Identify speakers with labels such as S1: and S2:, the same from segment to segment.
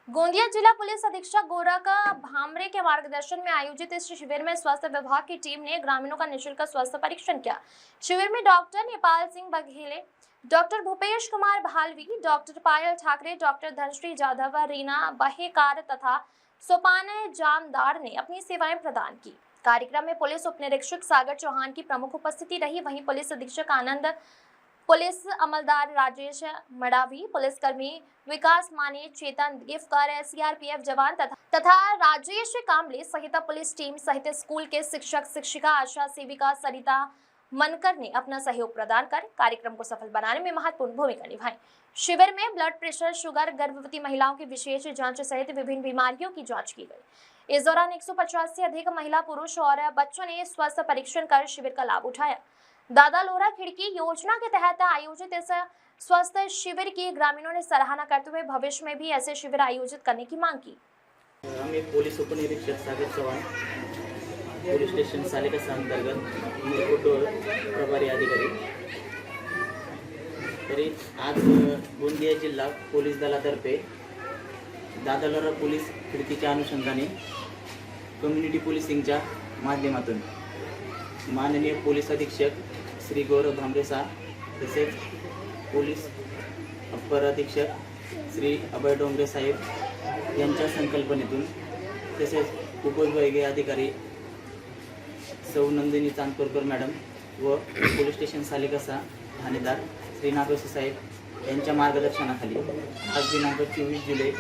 S1: गोंदिया जिला पुलिस अधीक्षक गोरख भामरे के मार्गदर्शन में आयोजित इस शिविर में स्वास्थ्य विभाग की टीम ने ग्रामीणों का निःशुल्क स्वास्थ्य परीक्षण किया। शिविर में डॉक्टर नेपाल सिंह बघेले, डॉक्टर भूपेश कुमार भालवी, डॉक्टर पायल ठाकरे, डॉक्टर धनश्री जाधव, रीना बहेकार तथा सोपान जामदार ने अपनी सेवाएं प्रदान की। कार्यक्रम में पुलिस उप निरीक्षक सागर चौहान की प्रमुख उपस्थिति रही। वहीं पुलिस अधीक्षक आनंद, पुलिस अमलदार राजेश मडावी, पुलिसकर्मी विकास माने, चेतन गिफ्टर, सीआरपीएफ जवान तथा राजेश कामले सहित पुलिस टीम सहित स्कूल के शिक्षक शिक्षिका, आशा सेविका सरिता मनकर ने अपना सहयोग प्रदान कर कार्यक्रम को सफल बनाने में महत्वपूर्ण भूमिका निभाई। शिविर में ब्लड प्रेशर, शुगर, गर्भवती महिलाओं की विशेष जांच सहित विभिन्न बीमारियों की जांच की गई। इस दौरान 150 से अधिक महिला, पुरुष और बच्चों ने स्वास्थ्य परीक्षण कर शिविर का लाभ उठाया। दादा लोहरा खिड़की योजना के तहत आयोजित इस स्वास्थ्य शिविर की ग्रामीणों ने सराहना करते हुए भविष्य में भी ऐसे शिविर आयोजित करने की मांग की।
S2: आम्ही पोलीस उपनिरीक्षक सागर चव्हाण, पोलीस स्टेशन सालेकसा अंतर्गत मुरकुटोळ प्रभारी अधिकारी। तरी आज गोंदिया जिल्हा पोलीस दलातर्फे दादा लोहरा पोलीस खिडकीच्या अनुषंगाने कम्युनिटी पोलिसिंगच्या माध्यमातून माननीय पोलीस अधीक्षक श्री गौरव भामरे साहेब, तसेच पोलीस अपर अधीक्षक श्री अभय डोंगरे साहेब यांच्या संकल्पनेतून, तसेच उपविभागीय अधिकारी सौ नंदिनी चांदपूरकर मॅडम व पोलीस स्टेशन सालेकसा ठाणेदार श्री नागोसे साहेब यांच्या मार्गदर्शनाखाली आज दिनांक 24 जुलै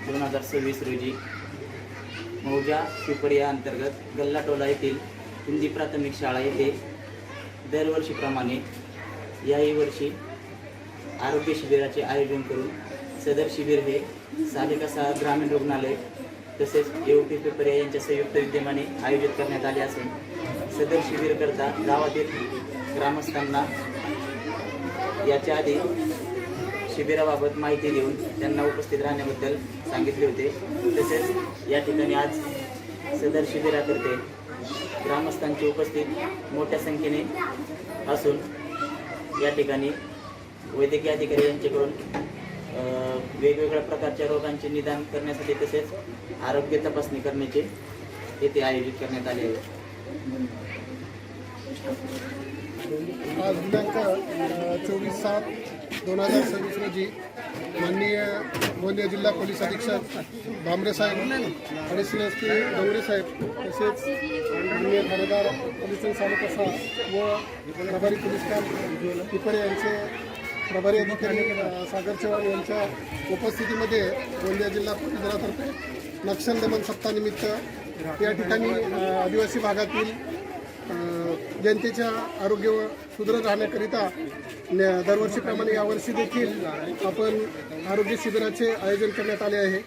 S2: 2026 रोजी मौजा पिपरिया अंतर्गत गल्लाटोला येथील हिंदी प्राथमिक शाळा येथे दरवर्षीप्रमाणे याही वर्षी आरोग्य शिबिराचे आयोजन करून सदर शिबिर हे सालेकसा ग्रामीण रुग्णालय तसेच एओपी पिपरिया यांच्या संयुक्त विद्यमाने आयोजित करण्यात आले असून सदर शिबिरकरता गावातील ग्रामस्थांना याच्या आधी शिबिराबाबत माहिती देऊन त्यांना उपस्थित राहण्याबद्दल सांगितले होते। तसेच या ठिकाणी आज सदर शिबिराकरते ग्रामस्थांची उपस्थित मोठ्या संख्येने असून या ठिकाणी वैद्यकीय अधिकारी यांच्याकडून वेगवेगळ्या प्रकारच्या रोगांचे निदान करण्यासाठी तसेच आरोग्य तपासणी करण्याचे येथे आयोजित करण्यात आले आहे।
S3: आज दिनांक 24/7/2026 रोजी माननीय गोंदिया जिल्हा पोलीस अधीक्षक भामरे साहेब, ॲडिशनल एसपी डोंगरे साहेब, तसेच माननीय ठाणेदार पोलीस सालेकसा व प्रभारी पोलीस काम पिपरे यांचे प्रभारी अधिकारी सागर चव्हाण यांच्या उपस्थितीमध्ये गोंदिया जिल्हा पोलीस दलातर्फे नक्षल दमन सप्ताहानिमित्त या ठिकाणी आदिवासी भागातील जनतेच्या आरोग्य सुदृढ राहण्याकरिता दरवर्षीप्रमाणे यावर्षी देखील आपण आरोग्य शिबिराचे आयोजन करण्यात आले आहे।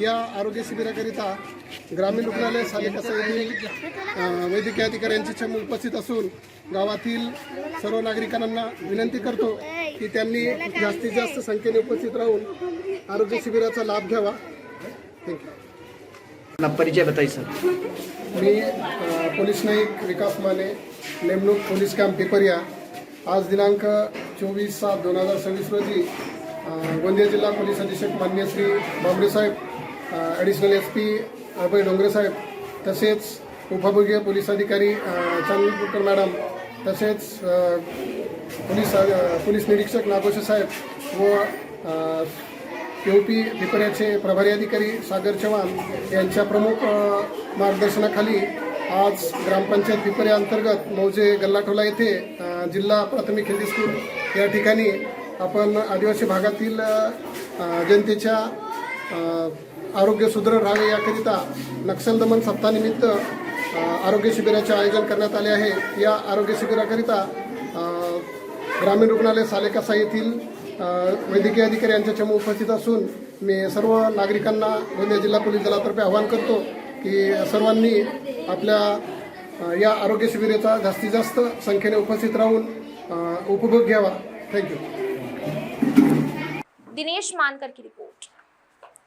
S3: या आरोग्य शिबिराकरिता ग्रामीण रुग्णालय सालेकसा येथील वैद्यकीय अधिकाऱ्यांची चमू उपस्थित असून गावातील सर्व नागरिकांना विनंती करतो की त्यांनी जास्तीत जास्त संख्येने उपस्थित राहून आरोग्य शिबिराचा लाभ घ्यावा। थँक्यू।
S4: परिचय बताइए सर।
S3: मी पोलीस नाईक विकास माने, नेमणूक पोलीस कॅम्प पिपरिया। आज दिनांक 24/7/2026 रोजी गोंदिया जिल्हा पोलीस अधीक्षक माननीय श्री भामरे साहेब, ॲडिशनल एसपी अभय डोंगरे साहेब, तसेच उपविभागीय पोलीस अधिकारी चांदपूरकर मॅडम, तसेच पोलीस निरीक्षक नागोसे साहेब व एओपी पिपऱ्याचे प्रभारी अधिकारी सागर चव्हाण यांच्या प्रमुख मार्गदर्शनाखाली आज ग्रामपंचायत पिपऱ्या अंतर्गत मौजे गल्लाटोला येथे जिल्हा प्राथमिक हिंदी स्कूल या ठिकाणी आपण आदिवासी भागातील जनतेच्या आरोग्य सुदृढ राहावे याकरिता नक्षल दमन सप्ताहानिमित्त आरोग्य शिबिराचे आयोजन करण्यात आले आहे। या आरोग्य शिबिराकरिता ग्रामीण रुग्णालय सालेकसा येथील वैद्यकीय अधिकारी यांच्या चमू उपस्थित असून मी सर्व नागरिकांना गोंदिया जिल्हा पोलीस दलातर्फे आवाहन करतो की सर्वांनी आपल्या या आरोग्य शिबिराचा जास्तीत जास्त संख्येने उपस्थित राहून उपभोग घ्यावा। थँक्यू।
S1: दिनेश मानकर की रिपोर्ट।